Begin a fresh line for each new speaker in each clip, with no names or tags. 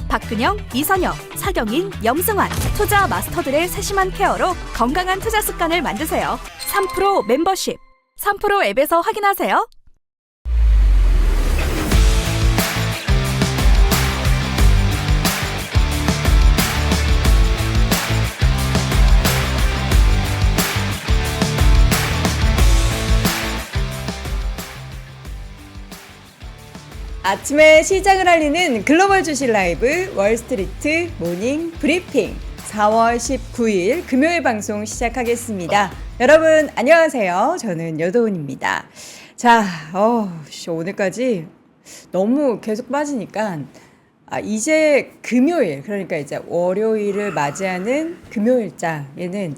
박근영, 이선영, 사경인, 염승환 투자 마스터들의 세심한 케어로 건강한 투자 습관을 만드세요. 3프로 멤버십 3프로 앱에서 확인하세요.
아침에 시장을 알리는 글로벌 주식 라이브 월스트리트 모닝 브리핑 4월 19일 금요일 방송 시작하겠습니다. 여러분 안녕하세요. 저는 여도은입니다. 자, 오늘까지 너무 계속 빠지니까 이제 금요일, 그러니까 이제 월요일을 맞이하는 금요일자에는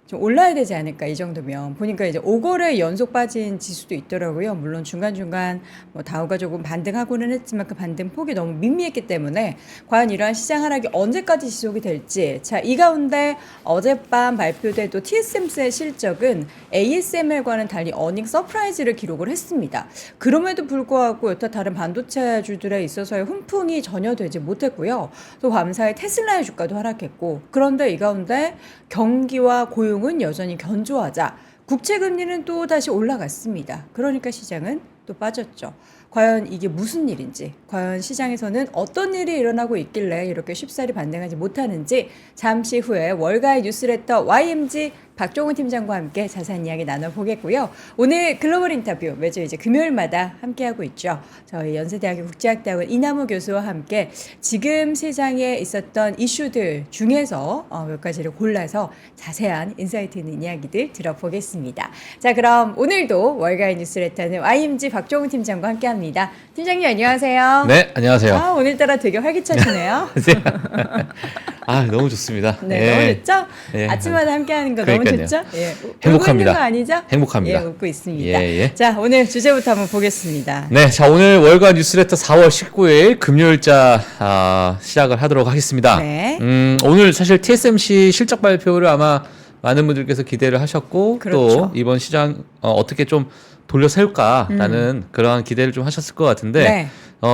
좀 올라야 되지 않을까, 이 정도면. 보니까 이제 5거래 연속 빠진 지수도 있더라고요. 물론 중간중간 뭐 다우가 조금 반등하고는 했지만 그 반등 폭이 너무 밋밋했기 때문에 과연 이러한 시장 하락이 언제까지 지속이 될지. 자, 이 가운데 어젯밤 발표된 또 TSMC의 실적은 ASML과는 달리 어닝 서프라이즈를 기록을 했습니다. 그럼에도 불구하고 여타 다른 반도체주들에 있어서의 훈풍이 전혀 되지 못했고요. 또 밤사이 테슬라의 주가도 하락했고, 그런데 이 가운데 경기와 고용은 여전히 견조하자 국채금리는 또 다시 올라갔습니다. 그러니까 시장은 또 빠졌죠. 과연 이게 무슨 일인지, 과연 시장에서는 어떤 일이 일어나고 있길래 이렇게 쉽사리 반등하지 못하는지 잠시 후에 월가의 뉴스레터 YMG 박종훈 팀장과 함께 자세한 이야기 나눠보겠고요. 오늘 글로벌 인터뷰 매주 이제 금요일마다 함께하고 있죠. 저희 연세대학교 국제학대학원 이남우 교수와 함께 지금 시장에 있었던 이슈들 중에서 몇 가지를 골라서 자세한 인사이트 있는 이야기들 들어보겠습니다. 자, 그럼 오늘도 월가의 뉴스레터는 YMG 박종훈 팀장과 함께합니다. 팀장님 안녕하세요.
네, 안녕하세요.
오늘따라 되게 활기차시네요.
네. 너무 좋습니다.
네, 너무 좋죠? 네. 아침마다 함께하는 거
그러니까요.
너무 좋죠? 예.
행복합니다.
웃고 있는 거 아니죠?
행복합니다.
예, 웃고 있습니다.
예.
자, 오늘 주제부터 한번 보겠습니다.
네, 자, 오늘 월가 뉴스레터 4월 19일 금요일자 시작을 하도록 하겠습니다.
네.
오늘 사실 TSMC 실적 발표를 아마 많은 분들께서 기대를 하셨고,
그렇죠.
또 이번 시장 어떻게 좀 돌려 세울까라는 그러한 기대를 좀 하셨을 것 같은데,
네.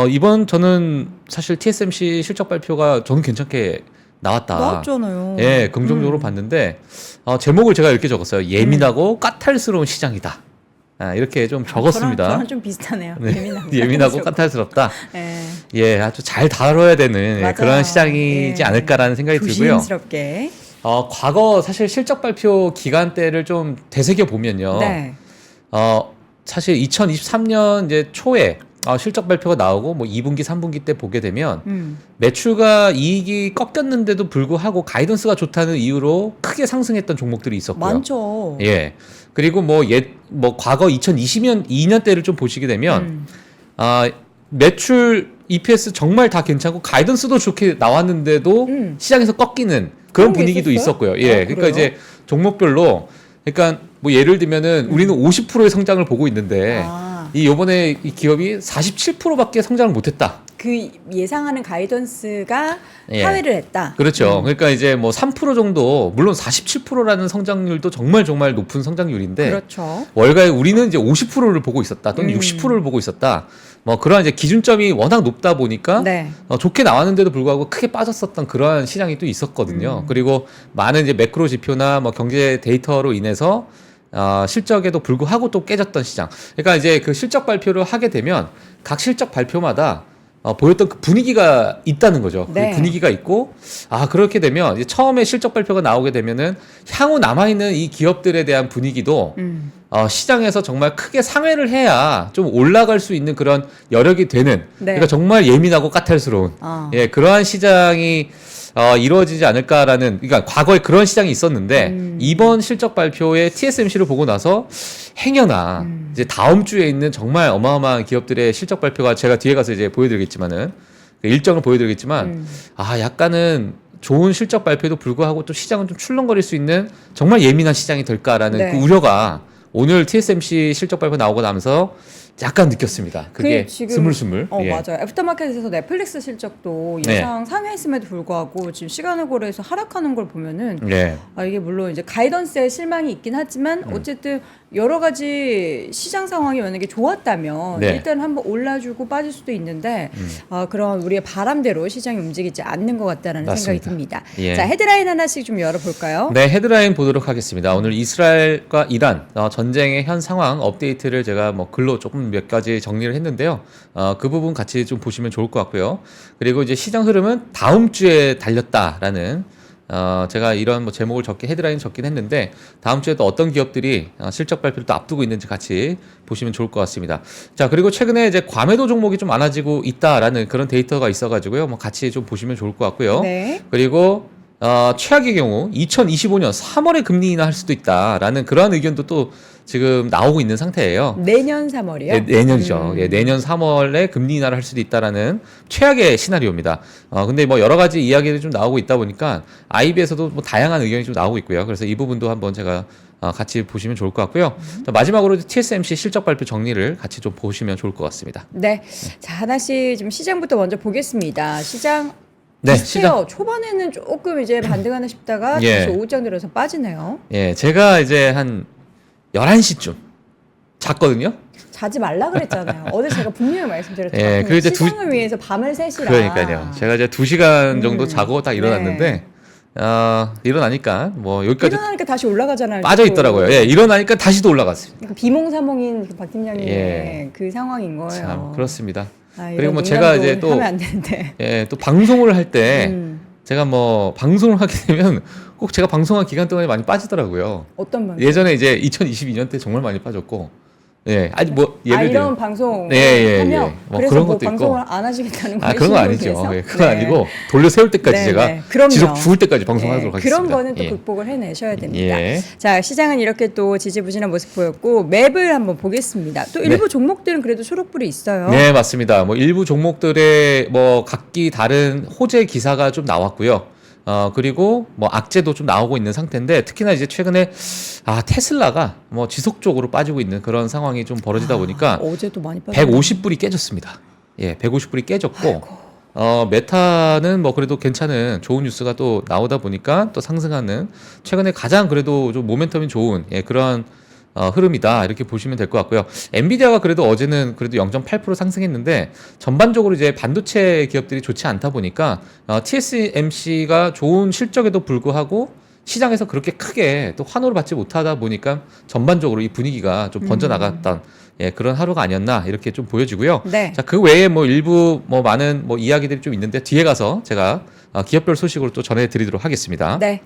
이번 저는 사실 TSMC 실적 발표가 저는 괜찮게 나왔다.
나왔잖아요.
예, 긍정적으로 봤는데, 제목을 제가 이렇게 적었어요. 예민하고 까탈스러운 시장이다. 이렇게 좀 적었습니다.
저랑 좀 비슷하네요.
네. 예민하고 까탈스럽다.
네.
예, 아주 잘 다뤄야 되는
맞아요.
그런 시장이지 않을까라는 생각이 들고요.
조심스럽게.
과거 사실 실적 발표 기간대를 좀 되새겨 보면요.
네.
사실 2023년 이제 초에 실적 발표가 나오고 뭐 2분기, 3분기 때 보게 되면 매출과 이익이 꺾였는데도 불구하고 가이던스가 좋다는 이유로 크게 상승했던 종목들이 있었고요.
많죠.
예. 그리고 뭐 과거 2020년 2년 때를 좀 보시게 되면 매출 EPS 정말 다 괜찮고 가이던스도 좋게 나왔는데도 시장에서 꺾이는 그런 분위기도 있었고요. 예. 그러니까 이제 종목별로, 그러니까 뭐 예를 들면은 우리는 50%의 성장을 보고 있는데 요번에 이 기업이 47%밖에 성장을 못했다.
그 예상하는 가이던스가
예.
하회를 했다.
그렇죠. 그러니까 이제 뭐 3% 정도, 물론 47%라는 성장률도 정말 높은 성장률인데,
그렇죠.
월가에 우리는 이제 50%를 보고 있었다, 또는 60%를 보고 있었다. 뭐 그러한 이제 기준점이 워낙 높다 보니까
네.
좋게 나왔는데도 불구하고 크게 빠졌었던 그러한 시장이 또 있었거든요. 그리고 많은 이제 매크로 지표나 뭐 경제 데이터로 인해서 실적에도 불구하고 또 깨졌던 시장. 그러니까 이제 그 실적 발표를 하게 되면 각 실적 발표마다 보였던 그 분위기가 있다는 거죠.
네.
그 분위기가 있고, 그렇게 되면 이제 처음에 실적 발표가 나오게 되면은 향후 남아있는 이 기업들에 대한 분위기도 시장에서 정말 크게 상회를 해야 좀 올라갈 수 있는 그런 여력이 되는,
네.
그러니까 정말 예민하고 까탈스러운 예, 그러한 시장이 이루어지지 않을까라는, 그러니까 과거에 그런 시장이 있었는데 이번 실적 발표에 TSMC를 보고 나서 행여나 이제 다음 주에 있는 정말 어마어마한 기업들의 실적 발표가, 제가 뒤에 가서 이제 보여드리겠지만은 그 일정을 보여드리겠지만 약간은 좋은 실적 발표에도 불구하고 또 시장은 좀 출렁거릴 수 있는 정말 예민한 시장이 될까라는
네.
그 우려가 오늘 TSMC 실적 발표 나오고 나면서 약간 느꼈습니다. 그게
지금,
스물스물. 예.
맞아요. 애프터마켓에서 넷플릭스 실적도 예상 상회했음에도 불구하고 지금 시간을 고려해서 하락하는 걸 보면은
네.
이게 물론 이제 가이던스에 실망이 있긴 하지만 어쨌든 여러 가지 시장 상황이 만약에 좋았다면
네.
일단 한번 올라주고 빠질 수도 있는데 그런 우리의 바람대로 시장이 움직이지 않는 것 같다는
맞습니다.
생각이 듭니다.
예.
자, 헤드라인 하나씩 좀 열어볼까요?
네, 헤드라인 보도록 하겠습니다. 오늘 이스라엘과 이란 전쟁의 현 상황 업데이트를 제가 뭐 글로 조금 몇 가지 정리를 했는데요. 그 부분 같이 좀 보시면 좋을 것 같고요. 그리고 이제 시장 흐름은 다음 주에 달렸다라는 제가 이런 뭐 제목을 헤드라인 적긴 했는데 다음 주에 또 어떤 기업들이 실적 발표를 또 앞두고 있는지 같이 보시면 좋을 것 같습니다. 자, 그리고 최근에 이제 과매도 종목이 좀 많아지고 있다라는 그런 데이터가 있어가지고요. 뭐 같이 좀 보시면 좋을 것 같고요.
네.
그리고 최악의 경우 2025년 3월에 금리 인하할 수도 있다라는 그러한 의견도 또 지금 나오고 있는 상태예요.
내년 3월이요?
네, 내년이죠. 예, 내년 3월에 금리 인하를 할 수도 있다라는 최악의 시나리오입니다. 근데 뭐 여러 가지 이야기들이 좀 나오고 있다 보니까 IB에서도 뭐 다양한 의견이 좀 나오고 있고요. 그래서 이 부분도 한번 제가 같이 보시면 좋을 것 같고요. 자, 마지막으로 TSMC 실적 발표 정리를 같이 좀 보시면 좋을 것 같습니다.
네. 자, 하나씩 좀 시장부터 먼저 보겠습니다. 시장
네,
비슷해요. 초반에는 조금 이제 반등하나 싶다가
예.
다시 오후장 들어서 빠지네요.
예, 제가 이제 한 11시쯤 잤거든요.
자지 말라 그랬잖아요. 어제 제가 분명히 말씀드렸죠.
예, 그 이제
시장을 위해서 밤을 새시라.
그러니까요. 제가 이제 2시간 정도 자고 딱 일어났는데,
네.
일어나니까 뭐 여기까지
일어나니까 다시 올라가잖아요.
빠져 있더라고요. 예, 일어나니까 다시 또 올라갔습니다.
그러니까 비몽사몽인 그 박 팀장님의
예.
그 상황인 거예요.
참 그렇습니다.
아,
그리고 뭐 제가 이제 또
하면 안 되는데.
예, 또 방송을 할 때
음.
제가 뭐 방송을 하게 되면 꼭 제가 방송한 기간 동안에 많이 빠지더라고요.
어떤 방송?
예전에 이제 2022년 때 정말 많이 빠졌고, 예, 아니 뭐 예를
이런
들면
방송
예,
하면
예. 뭐
그래서
그런
뭐
것도 있고.
방송을 안 하시겠다는 거예요?
그런 거 아니죠.
신문에서?
예, 그건
네.
아니고 돌려 세울 때까지
네,
제가
네. 그럼요.
지속 죽을 때까지 방송하도록
네,
하겠습니다.
그런 거는 또
예.
극복을 해내셔야 됩니다.
예.
자, 시장은 이렇게 또 지지부진한 모습 보였고 맵을 한번 보겠습니다. 또 일부 종목들은 그래도 초록불이 있어요.
네, 맞습니다. 뭐 일부 종목들의 뭐 각기 다른 호재 기사가 좀 나왔고요. 그리고 뭐 악재도 좀 나오고 있는 상태인데 특히나 이제 최근에 테슬라가 뭐 지속적으로 빠지고 있는 그런 상황이 좀 벌어지다 보니까
어제도 많이 빠졌네.
150불이 깨졌습니다. 예, 150불이 깨졌고 메타는 뭐 그래도 괜찮은 좋은 뉴스가 또 나오다 보니까 또 상승하는 최근에 가장 그래도 좀 모멘텀이 좋은 그런 흐름이다 이렇게 보시면 될 것 같고요. 엔비디아가 그래도 어제는 그래도 0.8% 상승했는데 전반적으로 이제 반도체 기업들이 좋지 않다 보니까 TSMC가 좋은 실적에도 불구하고 시장에서 그렇게 크게 또 환호를 받지 못하다 보니까 전반적으로 이 분위기가 좀 번져나갔던 그런 하루가 아니었나 이렇게 좀 보여지고요.
네.
자, 그 외에 뭐 일부 뭐 많은 뭐 이야기들이 좀 있는데 뒤에 가서 제가 기업별 소식으로 또 전해드리도록 하겠습니다.
네.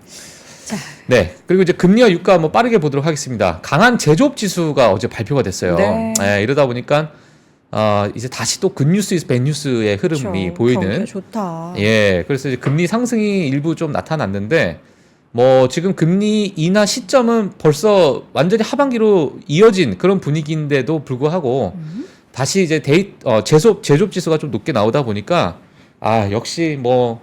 자,
네. 그리고 이제 금리와 유가 한번 빠르게 보도록 하겠습니다. 강한 제조업 지수가 어제 발표가 됐어요.
네.
이러다 보니까 이제 다시 또 굿뉴스에서 배뉴스의 흐름이
그렇죠.
보이는.
경기가 좋다.
예. 그래서 이제 금리 상승이 일부 좀 나타났는데 뭐 지금 금리 인하 시점은 벌써 완전히 하반기로 이어진 그런 분위기인데도 불구하고 다시 이제 제조업 지수가 좀 높게 나오다 보니까 역시 뭐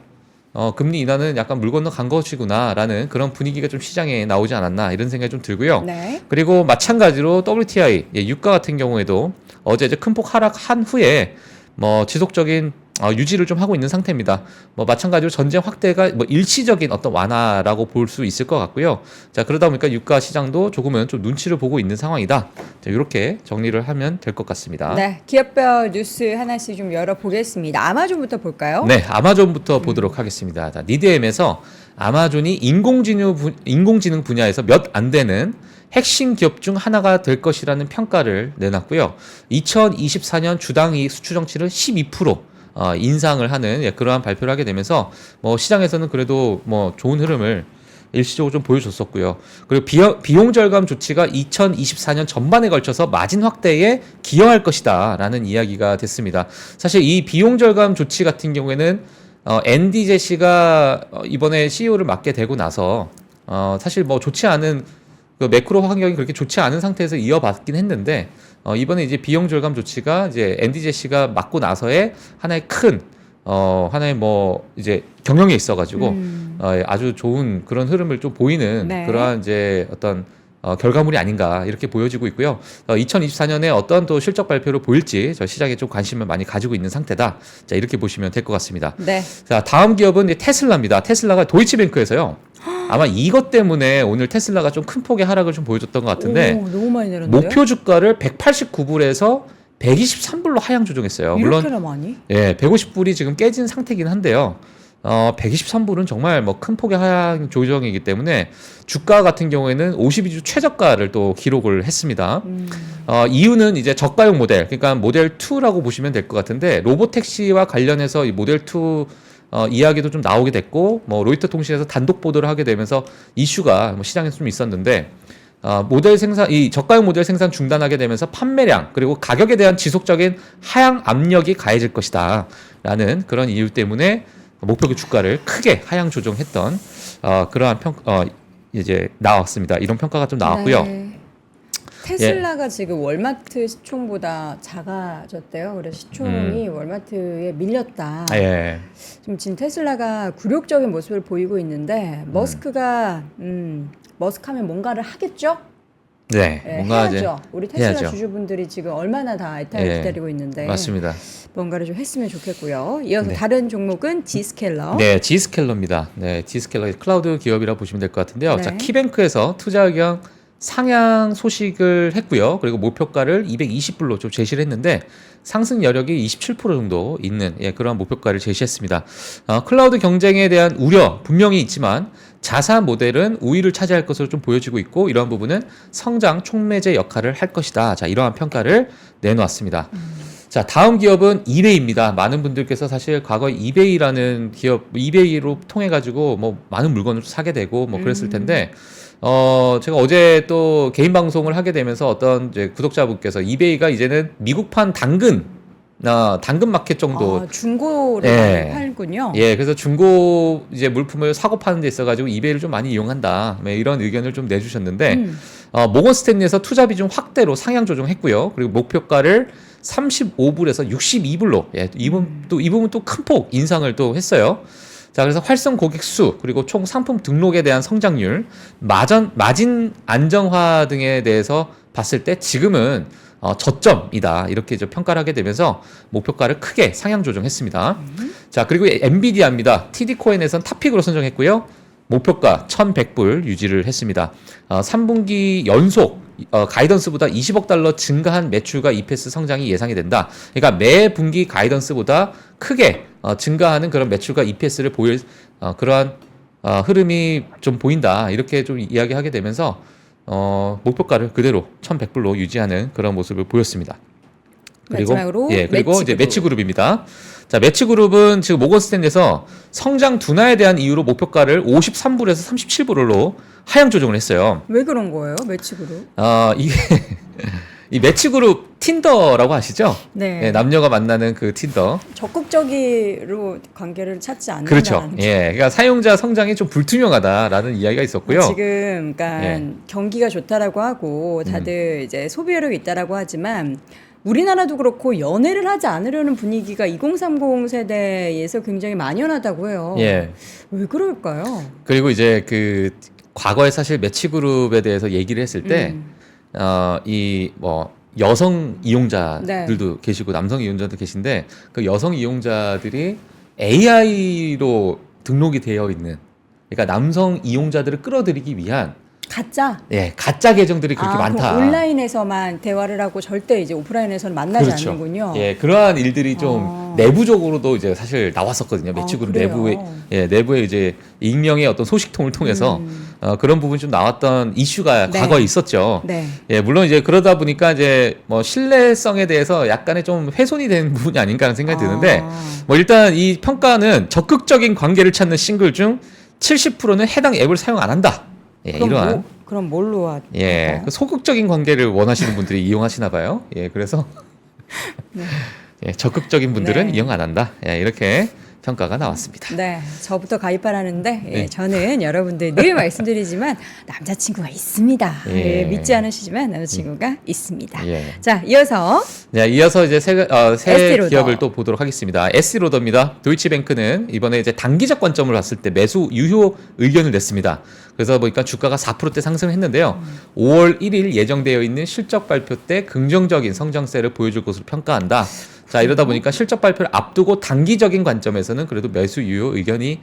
금리 인하는 약간 물 건너 간 것이구나라는 그런 분위기가 좀 시장에 나오지 않았나 이런 생각이 좀 들고요.
네.
그리고 마찬가지로 WTI 유가 같은 경우에도 어제 이제 큰 폭 하락한 후에 뭐 지속적인 유지를 좀 하고 있는 상태입니다. 뭐 마찬가지로 전쟁 확대가 뭐 일시적인 어떤 완화라고 볼 수 있을 것 같고요. 자, 그러다 보니까 유가 시장도 조금은 좀 눈치를 보고 있는 상황이다. 자, 이렇게 정리를 하면 될 것 같습니다.
네. 기업별 뉴스 하나씩 좀 열어보겠습니다. 아마존부터 볼까요?
네, 아마존부터 보도록 하겠습니다. 자, 니드엠에서 아마존이 인공지능 분야에서 몇 안 되는 핵심 기업 중 하나가 될 것이라는 평가를 내놨고요. 2024년 주당 이익 수출 정치를 12% 인상을 하는 그러한 발표를 하게 되면서 뭐 시장에서는 그래도 뭐 좋은 흐름을 일시적으로 좀 보여줬었고요. 그리고 비용 절감 조치가 2024년 전반에 걸쳐서 마진 확대에 기여할 것이다라는 이야기가 됐습니다. 사실 이 비용 절감 조치 같은 경우에는 앤디 제시가 이번에 CEO를 맡게 되고 나서 사실 뭐 좋지 않은 그 매크로 환경이 그렇게 좋지 않은 상태에서 이어받긴 했는데 이번에 이제 비용 절감 조치가 이제 앤디 제시가 맡고 나서의 하나의 큰 하나의 뭐 이제 경영에 있어가지고 아주 좋은 그런 흐름을 좀 보이는
네.
그러한 이제 어떤 결과물이 아닌가 이렇게 보여지고 있고요. 2024년에 어떤 또 실적 발표를 보일지 저 시장에 좀 관심을 많이 가지고 있는 상태다. 자, 이렇게 보시면 될 것 같습니다.
네.
자, 다음 기업은 이제 테슬라입니다. 테슬라가 도이치뱅크에서요. 아마 이것 때문에 오늘 테슬라가 좀 큰 폭의 하락을 좀 보여줬던 것 같은데
오, 너무 많이 내렸는데요?
목표 주가를 189불에서 123불로 하향 조정했어요. 물론
이렇게나 많이?
예, 150불이 지금 깨진 상태긴 한데요. 123불은 정말 뭐 큰 폭의 하향 조정이기 때문에 주가 같은 경우에는 52주 최저가를 또 기록을 했습니다. 이유는 이제 저가용 모델, 그러니까 모델 2라고 보시면 될 것 같은데 로보택시와 관련해서 이 모델 2 이야기도 좀 나오게 됐고, 뭐 로이터 통신에서 단독 보도를 하게 되면서 이슈가 뭐 시장에서 좀 있었는데, 모델 생산, 이 저가용 모델 생산 중단하게 되면서 판매량 그리고 가격에 대한 지속적인 하향 압력이 가해질 것이다 라는 그런 이유 때문에 목표 주가를 크게 하향 조정했던 그러한 이제 나왔습니다. 이런 평가가 좀 나왔고요.
네. 테슬라가 지금 월마트 시총보다 작아졌대요. 그래서 시총이 월마트에 밀렸다.
예.
지금 테슬라가 굴욕적인 모습을 보이고 있는데 머스크가 머스크하면 뭔가를 하겠죠?
네,
네,
뭔가
해야죠. 우리 테슬라
해야죠.
주주분들이 지금 얼마나 다 애타게
예,
기다리고 있는데
맞습니다.
뭔가를 좀 했으면 좋겠고요. 이어서
네.
다른 종목은 G스케일러.
네, G스케일러입니다. 네, G스케일러 클라우드 기업이라고 보시면 될 것 같은데요.
네.
자, 키뱅크에서 투자 의견 상향 소식을 했고요. 그리고 목표가를 220불로 좀 제시를 했는데 상승 여력이 27% 정도 있는 그러한 목표가를 제시했습니다. 클라우드 경쟁에 대한 우려 분명히 있지만 자사 모델은 우위를 차지할 것으로 좀 보여지고 있고 이러한 부분은 성장 촉매제 역할을 할 것이다. 자, 이러한 평가를 내놓았습니다. 자, 다음 기업은 이베이입니다. 많은 분들께서 사실 과거 이베이라는 기업, 이베이로 통해 가지고 뭐 많은 물건을 사게 되고 뭐 그랬을 텐데 제가 어제 또 개인 방송을 하게 되면서 어떤 이제 구독자분께서 이베이가 이제는 미국판 당근 마켓 정도
중고를
예.
팔군요.
예, 그래서 중고 이제 물품을 사고 파는 데 있어가지고 이베이를 좀 많이 이용한다. 네, 이런 의견을 좀 내주셨는데, 모건 스탠리에서 투자 비중 확대로 상향 조정했고요. 그리고 목표가를 35불에서 62불로, 예, 이 부분 또 큰 폭 인상을 또 했어요. 자, 그래서 활성 고객 수, 그리고 총 상품 등록에 대한 성장률, 마진 안정화 등에 대해서 봤을 때 지금은 저점이다. 이렇게 좀 평가를 하게 되면서 목표가를 크게 상향 조정했습니다. 자, 그리고 엔비디아입니다. TD코인에선 탑픽으로 선정했고요. 목표가 1,100불 유지를 했습니다. 3분기 연속 가이던스보다 20억 달러 증가한 매출과 EPS 성장이 예상이 된다. 그러니까 매 분기 가이던스보다 크게 증가하는 그런 매출과 EPS를 보일 그러한 흐름이 좀 보인다. 이렇게 좀 이야기하게 되면서 목표가를 그대로 1,100불로 유지하는 그런 모습을 보였습니다.
마지막으로
그리고 이제 매치그룹입니다. 자, 매치그룹은 지금 모건 스탠리에서 성장 둔화에 대한 이유로 목표가를 53불에서 37불로 하향 조정을 했어요.
왜 그런 거예요, 매치그룹?
이게 이 매치그룹 틴더라고 아시죠?
네.
네, 남녀가 만나는 그 틴더.
적극적으로 관계를 찾지 않는다.
그렇죠. 예, 그러니까 사용자 성장이 좀 불투명하다라는 이야기가 있었고요.
지금 그러니까
예.
경기가 좋다라고 하고 다들 이제 소비력이 있다라고 하지만 우리나라도 그렇고 연애를 하지 않으려는 분위기가 2030 세대에서 굉장히 만연하다고 해요.
예.
왜 그럴까요?
그리고 이제 그 과거에 사실 매치그룹에 대해서 얘기를 했을 때 이 뭐 여성 이용자들도 계시고 남성 이용자도 계신데 그 여성 이용자들이 AI로 등록이 되어 있는, 그러니까 남성 이용자들을 끌어들이기 위한
가짜?
가짜 계정들이 그렇게
그럼
많다.
온라인에서만 대화를 하고 절대 이제 오프라인에서는 만나지
그렇죠.
않는군요.
예, 그러한 일들이 좀 내부적으로도 이제 사실 나왔었거든요. 매치그룹
그래요?
내부에 이제 익명의 어떤 소식통을 통해서 그런 부분이 좀 나왔던 이슈가
네.
과거에 있었죠.
네.
예, 물론 이제 그러다 보니까 이제 뭐 신뢰성에 대해서 약간의 좀 훼손이 되는 부분이 아닌가 하는 생각이 드는데, 뭐 일단 이 평가는 적극적인 관계를 찾는 싱글 중 70%는 해당 앱을 사용 안 한다. 예, 이러한.
그럼 뭘로 하?
예, 그 소극적인 관계를 원하시는 분들이 이용하시나 봐요. 예, 그래서 예, 적극적인 분들은
네.
이용 안 한다. 예, 이렇게 평가가 나왔습니다.
네, 저부터 가입하라는데
네.
저는 여러분들 늘 말씀드리지만 남자친구가 있습니다.
예.
믿지 않으시지만 남자친구가 있습니다.
예.
자, 이어서
네, 이어서 이제 새
에스티로더.
기업을 또 보도록 하겠습니다. 에스티로더입니다. 도이치뱅크는 이번에 이제 단기적 관점으로 봤을 때 매수 유효 의견을 냈습니다. 그래서 보니까 주가가 4%대 상승했는데요. 5월 1일 예정되어 있는 실적 발표 때 긍정적인 성장세를 보여줄 것으로 평가한다. 자, 이러다 보니까 실적 발표를 앞두고 단기적인 관점에서는 그래도 매수 유효 의견이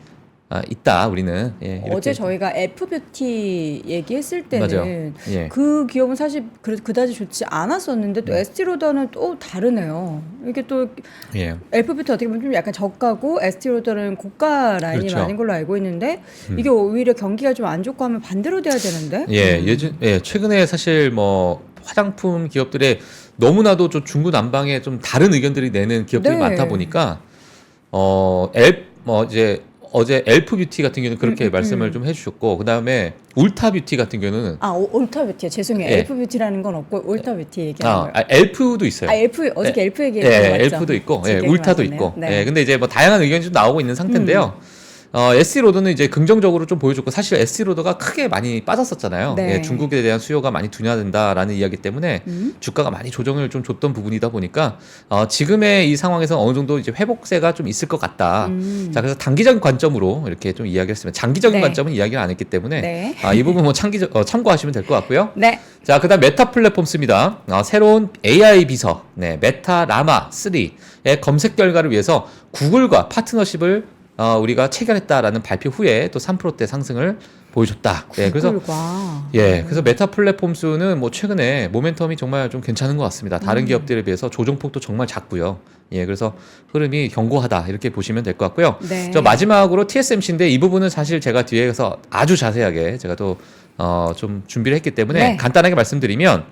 있다. 우리는 이렇게.
어제 저희가 F뷰티 얘기했을 때는
맞아요. 예.
그 기업은 사실 그다지 좋지 않았었는데 또 에스티로더는 또 다르네요. 이게 또
예.
F뷰티 어떻게 보면 좀 약간 저가고 에스티로더는 고가 라인이
그렇죠.
많은 걸로 알고 있는데 이게 오히려 경기가 좀 안 좋고 하면 반대로 돼야 되는데.
최근에 사실 뭐 화장품 기업들의 너무나도 좀 중구난방에 좀 다른 의견들이 내는 기업들이
네.
많다 보니까 어제 엘프 뷰티 같은 경우는 그렇게 말씀을 좀 해주셨고, 그 다음에 울타 뷰티 같은 경우는
울타 뷰티요. 죄송해요.
예.
엘프 뷰티라는 건 없고 울타 뷰티 얘기하는 거예요.
엘프도 있어요.
엘프 어저께
예.
엘프 얘기했던 거 맞죠?
엘프도 있고,
제 기억이
울타도
맞았네요.
있고.
네.
근데 이제 뭐 다양한 의견이 좀 나오고 있는 상태인데요. 에스티로더는 이제 긍정적으로 좀 보여줬고, 사실 에스티로더가 크게 많이 빠졌었잖아요.
네.
중국에 대한 수요가 많이 둔화된다라는 이야기 때문에 주가가 많이 조정을 좀 줬던 부분이다 보니까 지금의 이 상황에서 어느 정도 이제 회복세가 좀 있을 것 같다. 자, 그래서 단기적인 관점으로 이렇게 좀 이야기를 했으면 장기적인
네.
관점은 이야기를 안 했기 때문에
네.
이 부분 뭐 참고하시면 될 것 같고요.
네.
자, 그다음 메타 플랫폼스입니다. 새로운 AI 비서, 메타 라마 3의 검색 결과를 위해서 구글과 파트너십을 우리가 체결했다라는 발표 후에 또 3%대 상승을 보여줬다. 그래서
구글과.
그래서 메타 플랫폼스는 뭐 최근에 모멘텀이 정말 좀 괜찮은 것 같습니다. 다른 기업들에 비해서 조정폭도 정말 작고요. 그래서 흐름이 견고하다 이렇게 보시면 될 것 같고요.
네.
저 마지막으로 TSMC인데 이 부분은 사실 제가 뒤에서 아주 자세하게 제가 또 좀 준비를 했기 때문에
네.
간단하게 말씀드리면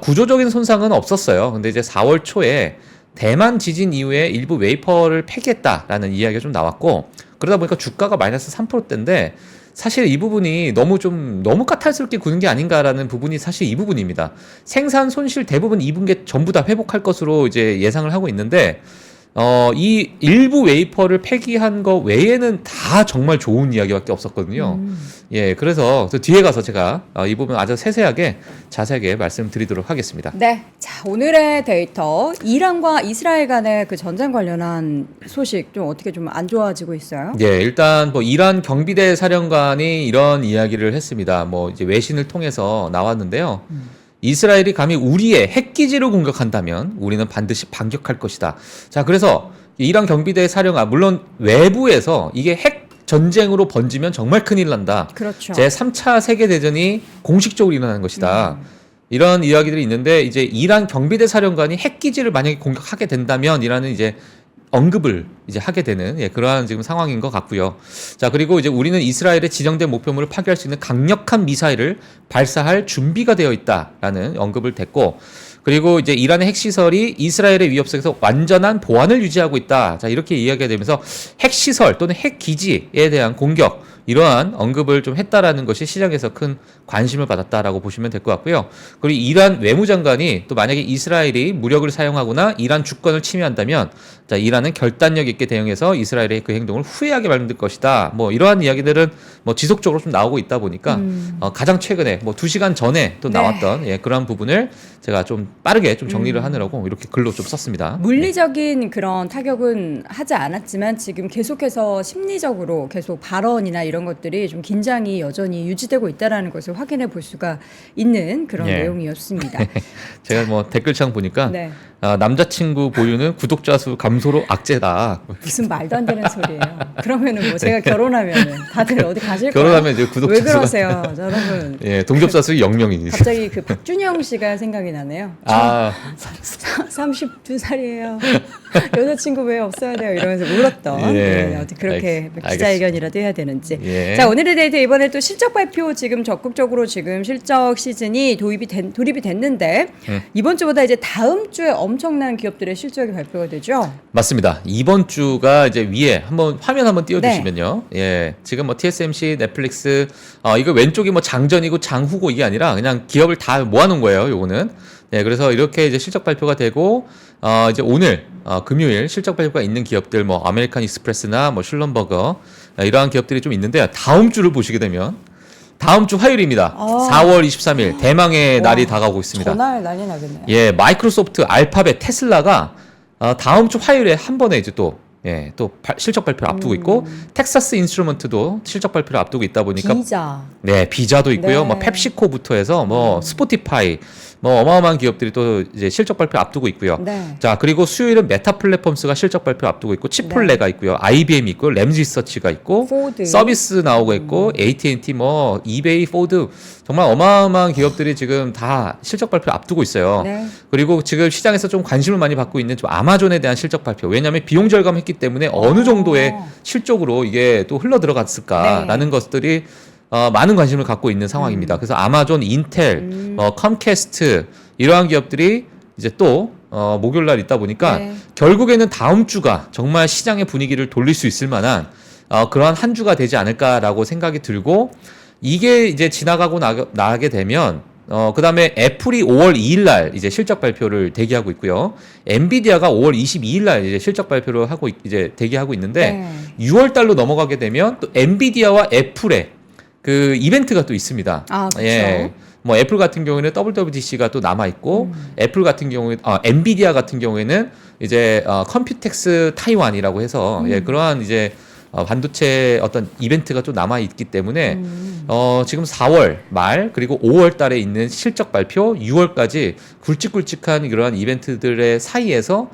구조적인 손상은 없었어요. 근데 이제 4월 초에 대만 지진 이후에 일부 웨이퍼를 폐기했다라는 이야기가 좀 나왔고, 그러다 보니까 주가가 마이너스 3%대인데 사실 이 부분이 너무 까탈스럽게 구는 게 아닌가라는 부분이 사실 이 부분입니다. 생산 손실 대부분 2분기에 전부 다 회복할 것으로 이제 예상을 하고 있는데 이 일부 웨이퍼를 폐기한 거 외에는 다 정말 좋은 이야기밖에 없었거든요. 그래서 뒤에 가서 제가 이 부분 아주 세세하게 자세하게 말씀드리도록 하겠습니다.
네. 자, 오늘의 데이터. 이란과 이스라엘 간의 그 전쟁 관련한 소식 좀 어떻게 좀 안 좋아지고 있어요?
일단 뭐 이란 경비대 사령관이 이런 이야기를 했습니다. 뭐 이제 외신을 통해서 나왔는데요. 이스라엘이 감히 우리의 핵기지를 공격한다면 우리는 반드시 반격할 것이다. 자, 그래서 이란 경비대 사령관, 물론 외부에서 이게 핵 전쟁으로 번지면 정말 큰일 난다.
그렇죠.
제3차 세계대전이 공식적으로 일어나는 것이다. 이런 이야기들이 있는데 이제 이란 경비대 사령관이 핵기지를 만약에 공격하게 된다면 이라는 이제 언급을 이제 하게 되는 그러한 지금 상황인 것 같고요. 자, 그리고 이제 우리는 이스라엘의 지정된 목표물을 파괴할 수 있는 강력한 미사일을 발사할 준비가 되어 있다라는 언급을 했고, 그리고 이제 이란의 핵시설이 이스라엘의 위협 속에서 완전한 보안을 유지하고 있다. 자, 이렇게 이야기가 되면서 핵시설 또는 핵기지에 대한 공격, 이러한 언급을 좀 했다라는 것이 시장에서 큰 관심을 받았다라고 보시면 될 것 같고요. 그리고 이란 외무장관이 또 만약에 이스라엘이 무력을 사용하거나 이란 주권을 침해한다면 자, 이란은 결단력 있게 대응해서 이스라엘의 그 행동을 후회하게 만들 것이다. 뭐 이러한 이야기들은 뭐 지속적으로 좀 나오고 있다 보니까 가장 최근에 뭐 2시간 전에 또 나왔던 그러한 부분을 제가 좀 빠르게 좀 정리를 하느라고 이렇게 글로 좀 썼습니다.
물리적인 그런 타격은 하지 않았지만 지금 계속해서 심리적으로 계속 발언이나 이런 것들이 좀 긴장이 여전히 유지되고 있다는 것을 확인해 볼 수가 있는 그런 내용이었습니다.
제가 뭐 댓글창 보니까
네.
남자친구 보유는 구독자 수 감소로 악재다.
무슨 말도 안 되는 소리예요. 그러면은 뭐 제가 결혼하면은 다들 어디 가실 거예요?
결혼하면 이제 구독자
왜
수가
그러세요, 여러분?
동접자 수 0명이니.
갑자기 그 박준영 씨가 생각이 나네요. 32살이에요. 여자친구 왜 없어야 돼요? 이러면서 울었던. 어떻게 그렇게 기자회견이라도 해야 되는지. 자, 오늘의 데이터 이번에 또 실적 발표 지금 적극적으로 지금 실적 시즌이 돌입이 됐는데 이번 주보다 이제 다음 주에 엄청난 기업들의 실적이 발표가 되죠.
맞습니다. 이번 주가 이제 위에 한번 화면 한번 띄워주시면요. 지금 뭐 TSMC, 넷플릭스, 이거 왼쪽이 뭐 장전이고 장후고 이게 아니라 그냥 기업을 다 모아놓은 거예요. 요거는. 예, 그래서 이렇게 이제 실적 발표가 되고 이제 오늘 금요일 실적 발표가 있는 기업들 뭐 아메리칸 익스프레스나 뭐 슐럼버거 이러한 기업들이 좀 있는데 다음 주를 보시게 되면 다음 주 화요일입니다. 4월 23일 대망의 날이 다가오고 있습니다.
전날 난리 나겠네요.
예, 마이크로소프트, 알파벳, 테슬라가 다음 주 화요일에 한 번에 이제 또 실적 발표를 앞두고 있고 텍사스 인스트루먼트도 실적 발표를 앞두고 있다 보니까
비자.
네, 비자도 있고요.
네.
뭐 펩시코부터 해서 뭐 스포티파이 뭐 어마어마한 기업들이 또 이제 실적 발표 앞두고 있고요.
네.
자, 그리고 수요일은 메타 플랫폼스가 실적 발표 앞두고 있고 치폴레가 있고요. IBM이 있고 램지서치가 있고
포드.
서비스 나오고 있고 AT&T 뭐 이베이, 포드 정말 어마어마한 기업들이 지금 다 실적 발표 앞두고 있어요.
네.
그리고 지금 시장에서 좀 관심을 많이 받고 있는 좀 아마존에 대한 실적 발표. 왜냐하면 비용 절감했기 때문에 어느 정도의 실적으로 이게 또 흘러 들어갔을까라는 것들이 많은 관심을 갖고 있는 상황입니다. 그래서 아마존, 인텔, 컴캐스트 이러한 기업들이 이제 또 목요일 날 있다 보니까
네.
결국에는 다음 주가 정말 시장의 분위기를 돌릴 수 있을 만한 그러한 한 주가 되지 않을까라고 생각이 들고 이게 이제 지나가고 나게 되면 그 다음에 애플이 5월 2일 날 이제 실적 발표를 대기하고 있고요. 엔비디아가 5월 22일 날 이제 실적 발표를 하고 이제 대기하고 있는데 6월 달로 넘어가게 되면 또 엔비디아와 애플의 그 이벤트가 또 있습니다.
아, 그렇죠.
예. 뭐 애플 같은 경우에는 WWDC가 또 남아 있고 애플 같은 경우에 엔비디아 같은 경우에는 이제 컴퓨텍스 타이완이라고 해서 예, 그러한 이제 반도체 어떤 이벤트가 좀 남아 있기 때문에 지금 4월 말 그리고 5월 달에 있는 실적 발표 6월까지 굵직굵직한 그러한 이벤트들의 사이에서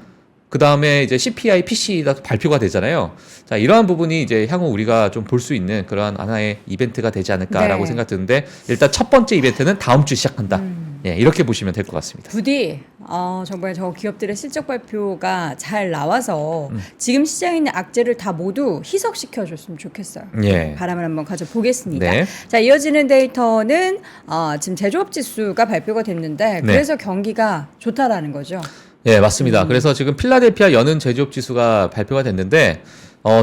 그 다음에 이제 CPI, PC가 발표가 되잖아요. 자, 이러한 부분이 이제 향후 우리가 좀 볼 수 있는 그러한 하나의 이벤트가 되지 않을까라고
네.
생각 드는데 일단 첫 번째 이벤트는 다음 주 시작한다. 예, 이렇게 보시면 될 것 같습니다.
부디 정말 저 기업들의 실적 발표가 잘 나와서 지금 시장에 있는 악재를 다 모두 희석시켜 줬으면 좋겠어요.
예.
바람을 한번 가져보겠습니다.
네.
자, 이어지는 데이터는 지금 제조업 지수가 발표가 됐는데
네.
그래서 경기가 좋다라는 거죠.
예, 맞습니다. 그래서 지금 필라델피아 연은 제조업 지수가 발표가 됐는데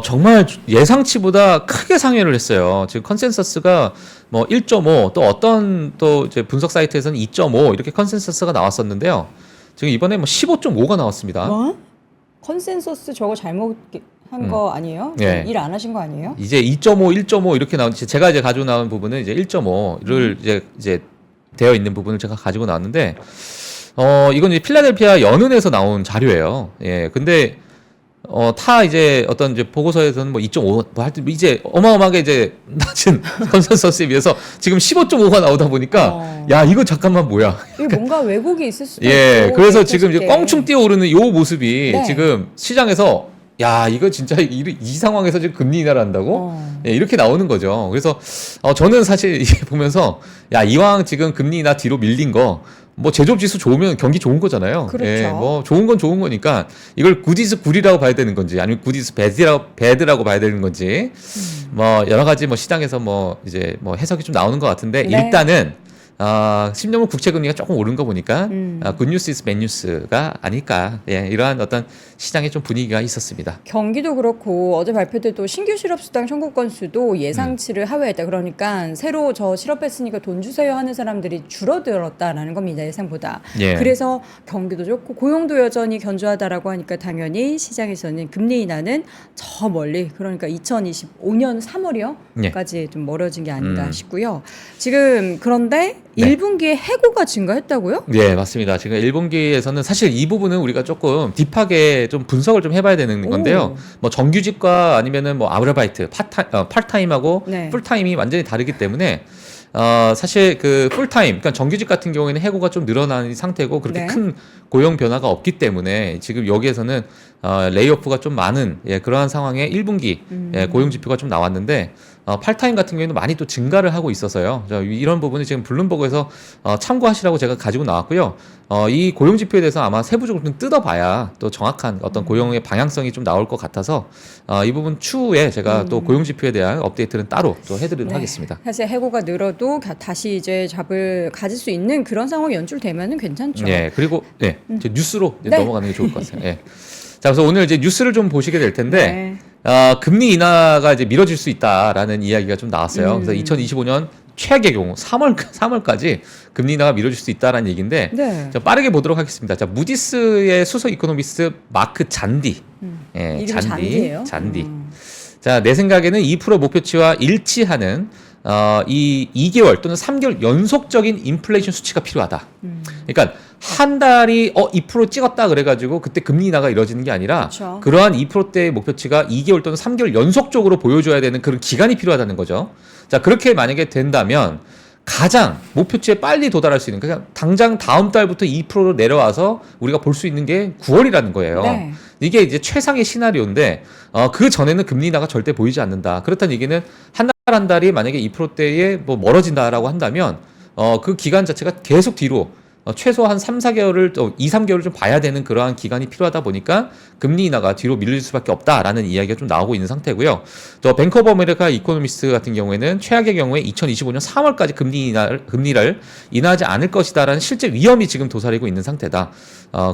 정말 예상치보다 크게 상회를 했어요. 지금 컨센서스가 뭐 1.5, 또 어떤 또 이제 분석 사이트에서는 2.5 이렇게 컨센서스가 나왔었는데요. 지금 이번에 뭐 15.5가 나왔습니다.
뭐? 컨센서스 저거 잘못 한 거 아니에요?
예.
일 안 하신 거 아니에요?
이제 2.5, 1.5 이렇게 나온 제가 이제 가지고 나온 부분은 이제 1.5를 이제 되어 있는 부분을 제가 가지고 나왔는데 이건 이제 필라델피아 연은에서 나온 자료예요. 예. 근데 타 이제 어떤 이제 보고서에서는 뭐 2.5, 뭐 하여튼 이제 어마어마하게 이제 낮은 컨센서스에 비해서 지금 15.5가 나오다 보니까 야, 이거 잠깐만 뭐야.
이게 뭔가 왜곡이 있을 수도
예.
있고.
그래서 지금 이제
게.
껑충 뛰어오르는 요 모습이
네.
지금 시장에서 야, 이거 진짜 이 상황에서 지금 금리 인하를 한다고? 예, 이렇게 나오는 거죠. 그래서 저는 사실 이게 보면서 야, 이왕 지금 금리 인하 뒤로 밀린 거 뭐 제조업 지수 좋으면 경기 좋은 거잖아요.
그렇죠.
예, 뭐 좋은 건 좋은 거니까 이걸 굿이즈 굿이라고 봐야 되는 건지 아니면 굿이즈 배드라고 봐야 되는 건지 뭐 여러 가지 뭐 시장에서 뭐 이제 뭐 해석이 좀 나오는 것 같은데
네.
일단은 10년물 국채 금리가 조금 오른 거 보니까 굿뉴스 이즈 배뉴스가 아닐까. 예, 이러한 어떤 시장의 좀 분위기가 있었습니다.
경기도 그렇고 어제 발표돼도 신규 실업수당 청구 건수도 예상치를 하회했다. 그러니까 새로 저 실업했으니까 돈 주세요 하는 사람들이 줄어들었다라는 겁니다. 예상보다.
예.
그래서 경기도 좋고 고용도 여전히 견조하다라고 하니까 당연히 시장에서는 금리 인하는 저 멀리 그러니까 2025년 3월이요까지
예.
좀 멀어진 게 아닌가 싶고요. 지금 그런데
네.
1분기에 해고가 증가했다고요?
네, 맞습니다. 지금 1분기에서는 사실 이 부분은 우리가 조금 딥하게 좀 분석을 좀 해봐야 되는 건데요. 뭐 정규직과 아니면은 뭐 아르바이트, 파트타임하고
네.
풀타임이 완전히 다르기 때문에 사실 그 풀타임, 그러니까 정규직 같은 경우에는 해고가 좀 늘어난 상태고 그렇게
네.
큰 고용 변화가 없기 때문에 지금 여기에서는 레이오프가 좀 많은 그러한 상황에 1분기 고용 지표가 좀 나왔는데 팔타임 같은 경우에는 많이 또 증가를 하고 있어서요. 이런 부분이 지금 블룸버그에서 참고하시라고 제가 가지고 나왔고요. 이 고용 지표에 대해서 아마 세부적으로 좀 뜯어봐야 또 정확한 어떤 고용의 방향성이 좀 나올 것 같아서 이 부분 추후에 제가 또 고용 지표에 대한 업데이트는 따로 또 해드리도록 하겠습니다.
사실 해고가 늘어도 다시 이제 잡을 가질 수 있는 그런 상황이 연출되면은 괜찮죠.
예, 그리고 이제 뉴스로 이제
네.
넘어가는 게 좋을 것 같아요. 예. 자, 그래서 오늘 이제 뉴스를 좀 보시게 될 텐데
네.
금리 인하가 이제 미뤄질 수 있다라는 이야기가 좀 나왔어요. 그래서 2025년 최악의 경우 3월까지 금리 인하가 미뤄질 수 있다라는 얘기인데
네.
자, 빠르게 보도록 하겠습니다. 자, 무디스의 수석 이코노미스트 마크 잔디. 예,
이름이 잔디예요?
잔디. 자, 내 생각에는 2% 목표치와 일치하는 이 2개월 또는 3개월 연속적인 인플레이션 수치가 필요하다. 그러니까 한 달이 2% 찍었다 그래가지고 그때 금리 인하가 이뤄지는 게 아니라
그쵸.
그러한 2%대의 목표치가 2개월 또는 3개월 연속적으로 보여줘야 되는 그런 기간이 필요하다는 거죠. 자, 그렇게 만약에 된다면 가장 목표치에 빨리 도달할 수 있는, 그냥 당장 다음 달부터 2%로 내려와서 우리가 볼 수 있는 게 9월이라는 거예요.
네.
이게 이제 최상의 시나리오인데 그 전에는 금리 인하가 절대 보이지 않는다. 그렇다는 얘기는 한 달이 만약에 2%대에 뭐 멀어진다라고 한다면 그 기간 자체가 계속 뒤로 최소 한 3, 4개월을 2, 3개월을 좀 봐야 되는 그러한 기간이 필요하다 보니까 금리 인하가 뒤로 밀릴 수밖에 없다라는 이야기가 좀 나오고 있는 상태고요. 또 뱅크 오브 아메리카 이코노미스트 같은 경우에는 최악의 경우에 2025년 3월까지 금리를 인하하지 않을 것이다라는 실제 위험이 지금 도사리고 있는 상태다.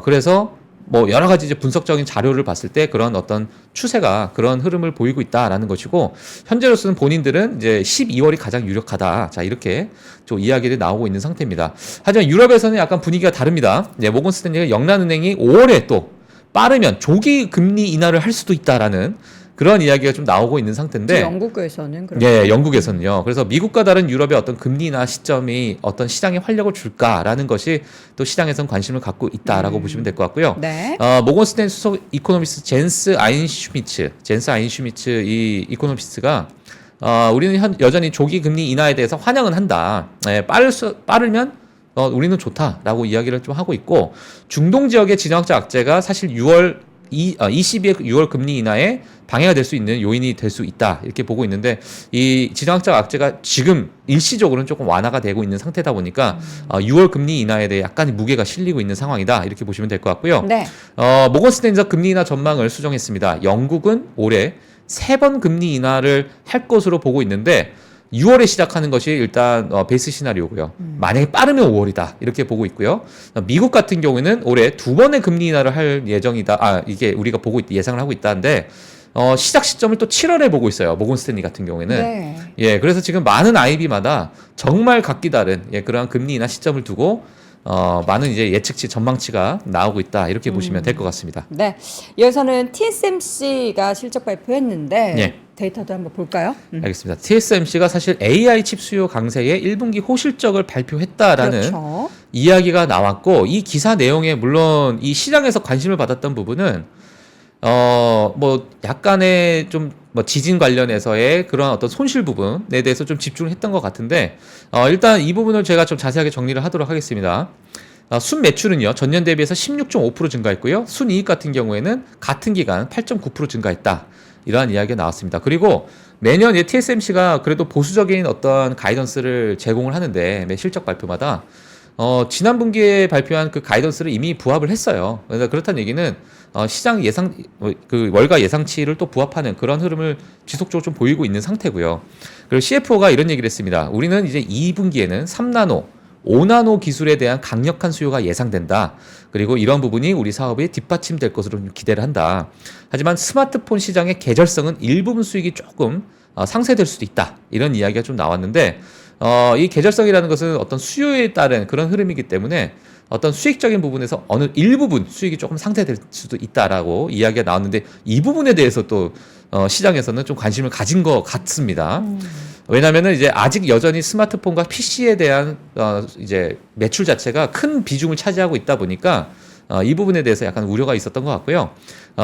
그래서 뭐 여러 가지 이제 분석적인 자료를 봤을 때 그런 어떤 추세가 그런 흐름을 보이고 있다라는 것이고, 현재로서는 본인들은 이제 12월이 가장 유력하다. 자, 이렇게 좀 이야기들이 나오고 있는 상태입니다. 하지만 유럽에서는 약간 분위기가 다릅니다. 네, 모건 스탠리가 영란은행이 5월에 또 빠르면 조기 금리 인하를 할 수도 있다라는 그런 이야기가 좀 나오고 있는 상태인데,
영국에서는 그렇죠.
네, 영국에서는요. 그래서 미국과 다른 유럽의 어떤 금리 인하 시점이 어떤 시장에 활력을 줄까라는 것이 또 시장에선 관심을 갖고 있다라고 보시면 될 것 같고요.
네.
모건 스탠리 수석 이코노미스트 젠스 아인슈미츠 이 이코노미스트가 우리는 여전히 조기 금리 인하에 대해서 환영은 한다. 네, 빠르면 우리는 좋다라고 이야기를 좀 하고 있고, 중동 지역의 지정학적 악재가 사실 22의 6월 금리 인하에 방해가 될 수 있는 요인이 될 수 있다, 이렇게 보고 있는데, 이 지정학적 악재가 지금 일시적으로는 조금 완화가 되고 있는 상태다 보니까 6월 금리 인하에 대해 약간의 무게가 실리고 있는 상황이다, 이렇게 보시면 될 것 같고요.
네.
모건 스탠리가 금리 인하 전망을 수정했습니다. 영국은 올해 3번 금리 인하를 할 것으로 보고 있는데 6월에 시작하는 것이 일단 베이스 시나리오고요. 만약에 빠르면 5월이다, 이렇게 보고 있고요. 미국 같은 경우에는 올해 2번의 금리 인하를 할 예정이다. 이게 우리가 예상을 하고 있다는데 시작 시점을 또 7월에 보고 있어요. 모건 스탠리 같은 경우에는.
네.
예, 그래서 지금 많은 IB마다 정말 각기 다른 그러한 금리 인하 시점을 두고 많은 이제 예측치, 전망치가 나오고 있다, 이렇게 보시면 될 것 같습니다.
네. 이어서는 TSMC가 실적 발표했는데
예.
데이터도 한번 볼까요?
알겠습니다. TSMC가 사실 AI 칩 수요 강세의 1분기 호실적을 발표했다라는
그렇죠.
이야기가 나왔고, 이 기사 내용에 물론 이 시장에서 관심을 받았던 부분은 뭐 약간의 좀 뭐 지진 관련해서의 그런 어떤 손실 부분에 대해서 좀 집중을 했던 것 같은데, 일단 이 부분을 제가 좀 자세하게 정리를 하도록 하겠습니다. 순 매출은요, 전년 대비해서 16.5% 증가했고요. 순 이익 같은 경우에는 같은 기간 8.9% 증가했다, 이러한 이야기가 나왔습니다. 그리고 매년 TSMC가 그래도 보수적인 어떤 가이던스를 제공을 하는데, 매 실적 발표마다 지난 분기에 발표한 그 가이던스를 이미 부합을 했어요. 그래서 그렇다는 얘기는 시장 예상, 그 월가 예상치를 또 부합하는 그런 흐름을 지속적으로 좀 보이고 있는 상태고요. 그리고 CFO가 이런 얘기를 했습니다. 우리는 이제 2분기에는 3나노, 5나노 기술에 대한 강력한 수요가 예상된다. 그리고 이런 부분이 우리 사업에 뒷받침될 것으로 기대를 한다. 하지만 스마트폰 시장의 계절성은 일부분 수익이 조금 상쇄될 수도 있다, 이런 이야기가 좀 나왔는데, 이 계절성이라는 것은 어떤 수요에 따른 그런 흐름이기 때문에 어떤 수익적인 부분에서 어느 일부분 수익이 조금 상쇄될 수도 있다라고 이야기가 나왔는데, 이 부분에 대해서 또 시장에서는 좀 관심을 가진 것 같습니다. 왜냐하면은 이제 아직 여전히 스마트폰과 PC에 대한 이제 매출 자체가 큰 비중을 차지하고 있다 보니까 이 부분에 대해서 약간 우려가 있었던 것 같고요.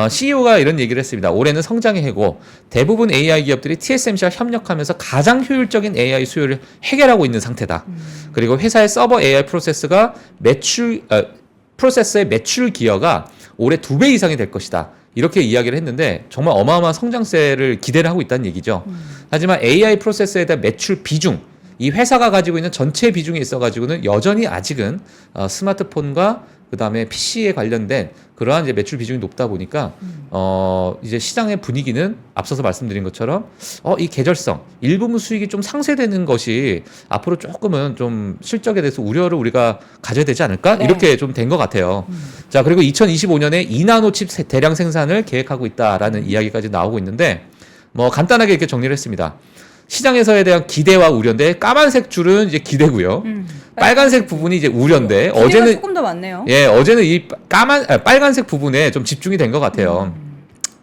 CEO가 이런 얘기를 했습니다. 올해는 성장의 해고, 대부분 AI 기업들이 TSMC와 협력하면서 가장 효율적인 AI 수요를 해결하고 있는 상태다. 그리고 회사의 서버 AI 프로세서의 매출 기여가 올해 2배 이상이 될 것이다, 이렇게 이야기를 했는데, 정말 어마어마한 성장세를 기대를 하고 있다는 얘기죠. 하지만 AI 프로세서에 대한 매출 비중, 이 회사가 가지고 있는 전체 비중에 있어가지고는 여전히 아직은 스마트폰과 그 다음에 PC에 관련된 그러한 이제 매출 비중이 높다 보니까 이제 시장의 분위기는 앞서서 말씀드린 것처럼 이 계절성, 일부분 수익이 좀 상쇄되는 것이 앞으로 조금은 좀 실적에 대해서 우려를 우리가 가져야 되지 않을까?
네.
이렇게 좀 된 것 같아요. 자, 그리고 2025년에 2나노 칩 대량 생산을 계획하고 있다라는 이야기까지 나오고 있는데, 뭐 간단하게 이렇게 정리를 했습니다. 시장에서에 대한 기대와 우려인데 까만색 줄은 이제 기대고요. 빨간색 부분이 이제 우려인데
기대가
어제는
조금 더 많네요.
예, 어제는 이 빨간색 부분에 좀 집중이 된 것 같아요.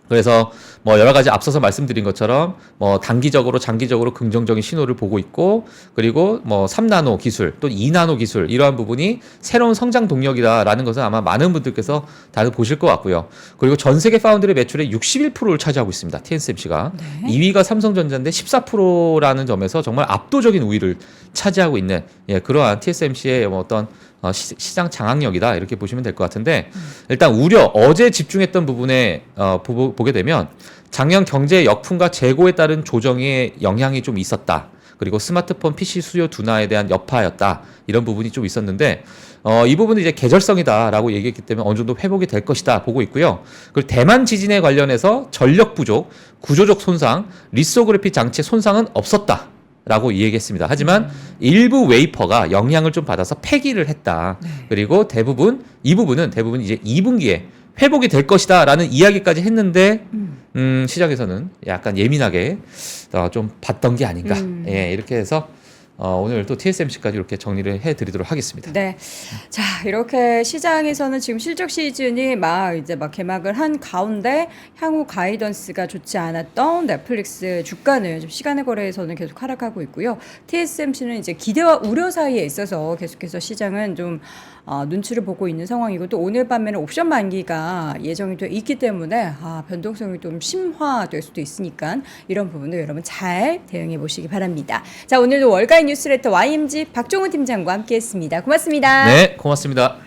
그래서 뭐 여러 가지 앞서서 말씀드린 것처럼 뭐 단기적으로 장기적으로 긍정적인 신호를 보고 있고 그리고 뭐 3나노 기술 또 2나노 기술 이러한 부분이 새로운 성장 동력이다라는 것은 아마 많은 분들께서 다들 보실 것 같고요. 그리고 전 세계 파운드리 매출의 61%를 차지하고 있습니다. TSMC가.
네.
2위가 삼성전자인데 14%라는 점에서 정말 압도적인 우위를 차지하고 있는 예, 그러한 TSMC의 뭐 어떤 시장 장악력이다 이렇게 보시면 될 것 같은데 일단 우려 어제 집중했던 부분에 보게 되면 작년 경제 역풍과 재고에 따른 조정의 영향이 좀 있었다. 그리고 스마트폰 PC 수요 둔화에 대한 여파였다. 이런 부분이 좀 있었는데 이 부분은 이제 계절성이다라고 얘기했기 때문에 어느 정도 회복이 될 것이다 보고 있고요. 그리고 대만 지진에 관련해서 전력 부족, 구조적 손상, 리소그래피 장치 손상은 없었다. 라고 얘기했습니다. 하지만 일부 웨이퍼가 영향을 좀 받아서 폐기를 했다. 그리고 이 부분은 대부분 이제 2분기에 회복이 될 것이다 라는 이야기까지 했는데 시장에서는 약간 예민하게 좀 봤던 게 아닌가. 예, 이렇게 해서 오늘 또 TSMC까지 이렇게 정리를 해드리도록 하겠습니다.
네. 자, 이렇게 시장에서는 지금 실적 시즌이 이제 개막을 한 가운데 향후 가이던스가 좋지 않았던 넷플릭스 주가는 좀 시간의 거래에서는 계속 하락하고 있고요. TSMC는 이제 기대와 우려 사이에 있어서 계속해서 시장은 좀 눈치를 보고 있는 상황이고 또 오늘 밤에는 옵션 만기가 예정이 돼 있기 때문에 변동성이 좀 심화될 수도 있으니까 이런 부분을 여러분 잘 대응해 보시기 바랍니다. 자, 오늘도 월가의 뉴스레터 YMG 박종훈 팀장과 함께했습니다. 고맙습니다.
네, 고맙습니다.